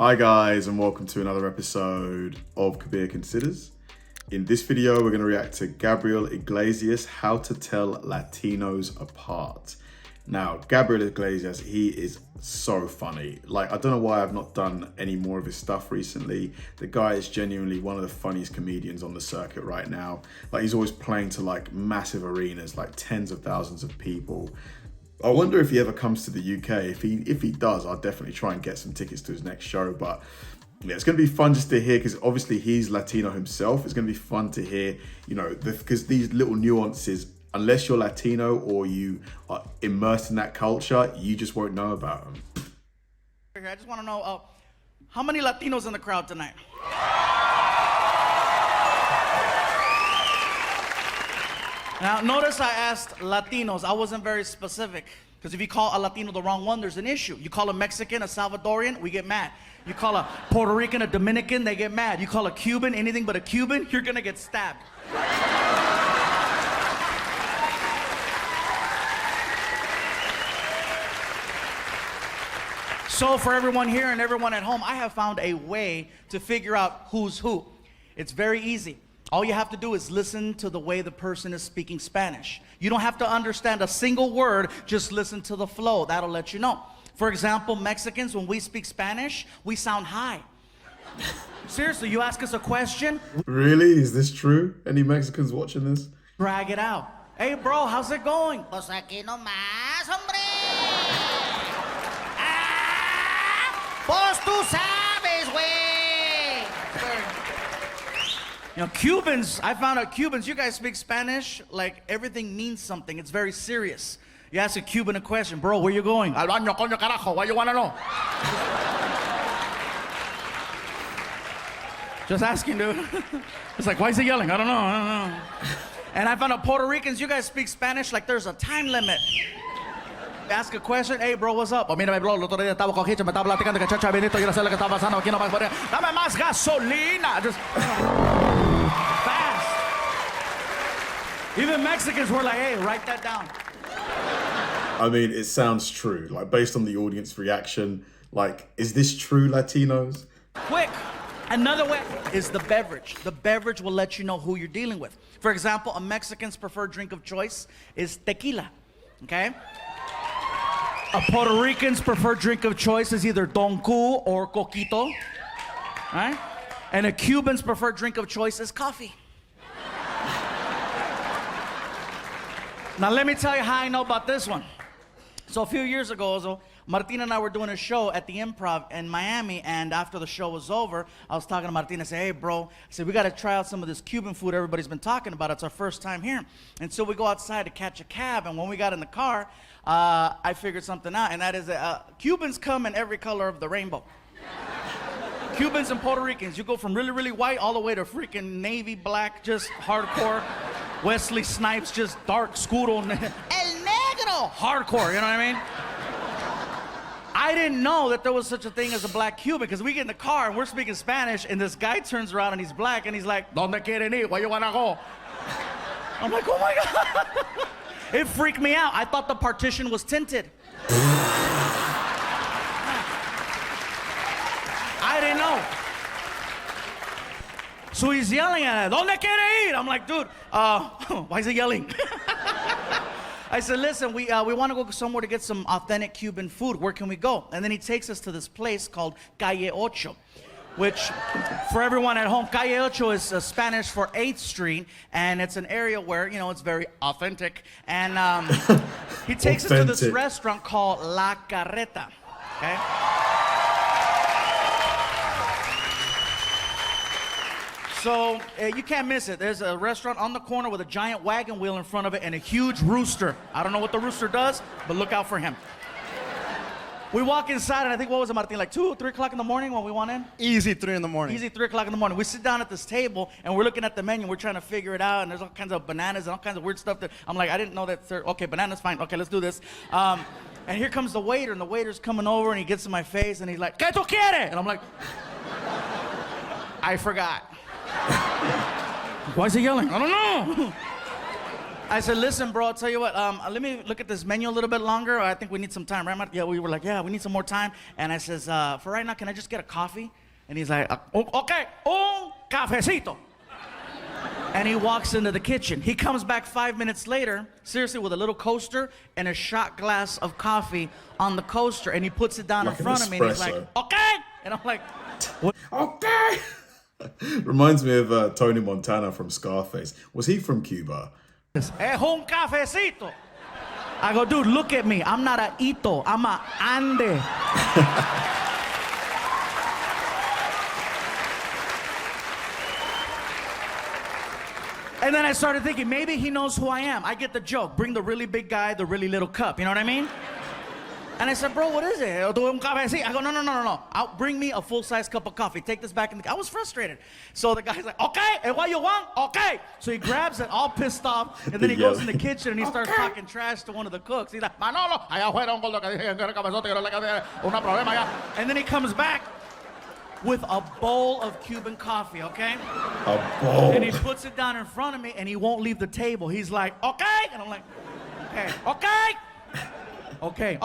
Hi guys, and welcome to another episode of Kabir Considers. In this video, we're going to react to Gabriel Iglesias, How to Tell Latinos Apart. Now, Gabriel Iglesias, he is so funny. Like, I don't know why I've not done any more of his stuff recently. The guy is genuinely one of the funniest comedians on the circuit right now. Like, he's always playing to like massive arenas, like tens of thousands of people. I wonder if he ever comes to the UK. If he does, I'll definitely try and get some tickets to his next show. But yeah, it's going to be fun just to hear, because obviously he's Latino himself. It's going to be fun to hear, you know, because these little nuances, unless you're Latino or you are immersed in that culture, you just won't know about them. I just want to know, how many Latinos in the crowd tonight? Now, notice I asked Latinos. I wasn't very specific, because if you call a Latino the wrong one, there's an issue. You call a Mexican a Salvadorian, we get mad. You call a Puerto Rican a Dominican, they get mad. You call a Cuban anything but a Cuban, you're gonna get stabbed. So for everyone here and everyone at home, I have found a way to figure out who's who. It's very easy. All you have to do is listen to the way the person is speaking Spanish. You don't have to understand a single word, just listen to the flow. That'll let you know. For example, Mexicans, when we speak Spanish, we sound high. Seriously, you ask us a question. Really? Is this true? Any Mexicans watching this? Drag it out. Hey bro, how's it going? Pues aquí nomás, hombre. Pues tú sabes, güey. You know, Cubans, I found out Cubans, you guys speak Spanish, like everything means something. It's very serious. You ask a Cuban a question, bro, where you going? Al baño, coño, carajo, why you wanna know? Just asking, dude. It's like, why is he yelling? I don't know. And I found out Puerto Ricans, you guys speak Spanish like there's a time limit. Ask a question, hey bro, what's up? Oh, mira, bro, el otro día estaba con Hitch, me estaba platicando que chacha Benito, yo no sé lo que estaba pasando aquí, no más por ahí. Dame más gasolina. Just fast. Even Mexicans were like, hey, write that down. I mean, it sounds true. Like, based on the audience reaction, like, is this true, Latinos? Quick. Another way is the beverage. The beverage will let you know who you're dealing with. For example, a Mexican's preferred drink of choice is tequila, okay? A Puerto Rican's preferred drink of choice is either Don Q or Coquito, right? And a Cuban's preferred drink of choice is coffee. Now let me tell you how I know about this one. So a few years ago, Martin and I were doing a show at the Improv in Miami, and after the show was over, I was talking to Martin. I said, hey, bro, I said, we got to try out some of this Cuban food everybody's been talking about. It's our first time here. And so we go outside to catch a cab, and when we got in the car, I figured something out, and that is that Cubans come in every color of the rainbow. Cubans and Puerto Ricans, you go from really, really white all the way to freaking navy black, just hardcore. Wesley Snipes, just dark, scuro. El negro. Hardcore, you know what I mean? I didn't know that there was such a thing as a black Cuban, because we get in the car and we're speaking Spanish, and this guy turns around and he's black, and he's like, ¿Dónde quieren ir? Where you wanna go? I'm like, oh my God. It freaked me out. I thought the partition was tinted. I didn't know. So he's yelling at us, ¿Dónde quiere ir? I'm like, dude, why is he yelling? I said, listen, we want to go somewhere to get some authentic Cuban food. Where can we go? And then he takes us to this place called Calle Ocho, which, for everyone at home, Calle Ocho is Spanish for 8th Street, and it's an area where, you know, it's very authentic. And he takes us to this restaurant called La Carreta, okay? So you can't miss it. There's a restaurant on the corner with a giant wagon wheel in front of it and a huge rooster. I don't know what the rooster does, but look out for him. We walk inside, and I think, what was it, Martin, like 2 or 3 o'clock in the morning when we went in? Easy 3 in the morning. Easy 3 o'clock in the morning. We sit down at this table, and we're looking at the menu. We're trying to figure it out, and there's all kinds of bananas and all kinds of weird stuff that I'm like, I didn't know that. Okay, bananas, fine. Okay, let's do this. And here comes the waiter, and the waiter's coming over, and he gets in my face, and he's like, ¿Qué tú quieres? And I'm like, I forgot. Why is he yelling? I don't know. I said, listen, bro, I'll tell you what, let me look at this menu a little bit longer. I think we need some time, right? Yeah, we were like, yeah, we need some more time. And I says, for right now, can I just get a coffee? And he's like, okay, un cafecito. And he walks into the kitchen. He comes back 5 minutes later, seriously, with a little coaster and a shot glass of coffee on the coaster, and he puts it down in front of me, and he's like, okay. And I'm like, what? Okay. Reminds me of Tony Montana from Scarface. Was he from Cuba? Es un cafecito. I go, dude, look at me. I'm not a Ito. I'm a Ande. And then I started thinking, maybe he knows who I am. I get the joke. Bring the really big guy, the really little cup. You know what I mean? And I said, bro, what is it? I go, no. Bring me a full-size cup of coffee. Take this back in the... I was frustrated. So the guy's like, okay, and what you want? Okay. So he grabs it, all pissed off, and then he goes in the kitchen and he starts talking trash to one of the cooks. He's like, Manolo, allá afuera un gordo que dije que era cabezote, que no le cabía, una problema allá. And then he comes back with a bowl of Cuban coffee, okay? A bowl. And he puts it down in front of me, and he won't leave the table. He's like, okay. And I'm like, okay.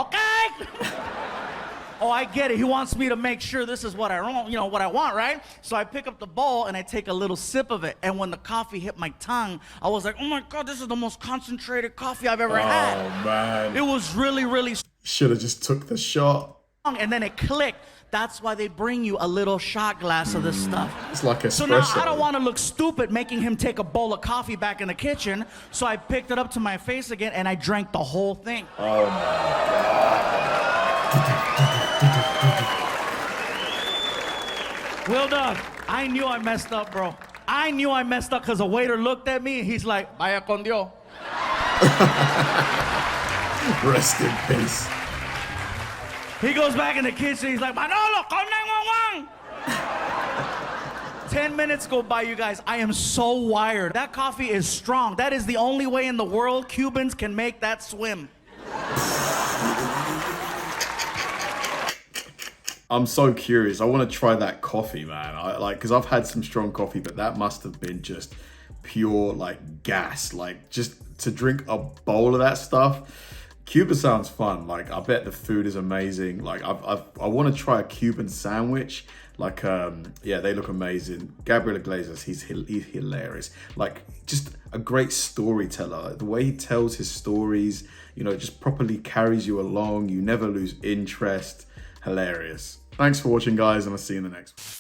Oh, I get it. He wants me to make sure this is what I want, what I want, right? So I pick up the bowl and I take a little sip of it. And when the coffee hit my tongue, I was like, oh my God, this is the most concentrated coffee I've ever had. Oh, man. It was really, really Should have just took the shot. strong. And then it clicked. That's why they bring you a little shot glass of this stuff. It's like espresso. So now I don't want to look stupid making him take a bowl of coffee back in the kitchen. So I picked it up to my face again and I drank the whole thing. Oh, my God. Well done. I knew I messed up, bro. I knew I messed up because the waiter looked at me and he's like, vaya con Dios. Rest in peace. He goes back in the kitchen. He's like, Manolo, call 911. 10 minutes go by, you guys. I am so wired. That coffee is strong. That is the only way in the world Cubans can make that swim. I'm so curious. I want to try that coffee, man. Because I've had some strong coffee, but that must have been just pure like gas. Like just to drink a bowl of that stuff. Cuba sounds fun. Like I bet the food is amazing. Like I want to try a Cuban sandwich. Like yeah, they look amazing. Gabriel Iglesias, he's hilarious. Like just a great storyteller. The way he tells his stories, just properly carries you along. You never lose interest. Hilarious. Thanks for watching, guys, and I'll see you in the next one.